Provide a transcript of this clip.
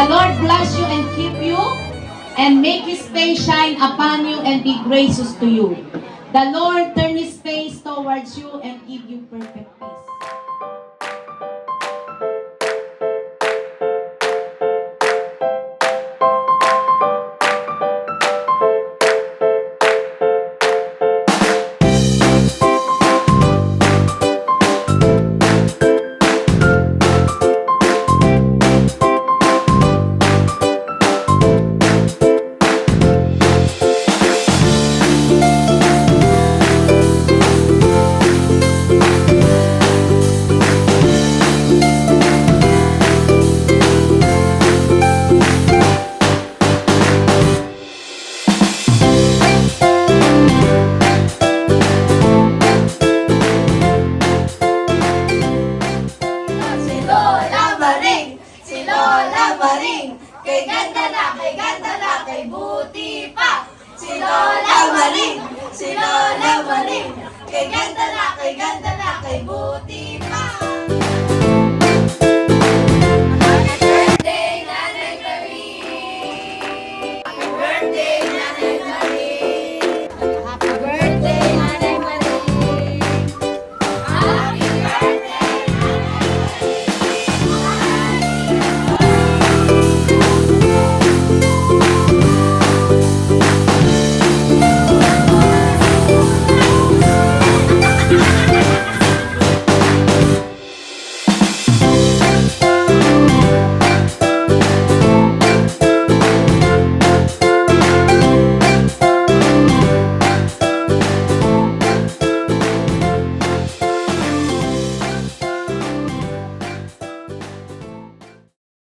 The Lord bless you and keep you, and make His face shine upon you and be gracious to you. The Lord turn His face towards you and give you perfect peace. Kay ganda na, kay buti pa. Si Lola Maring, kay ganda na, kay buti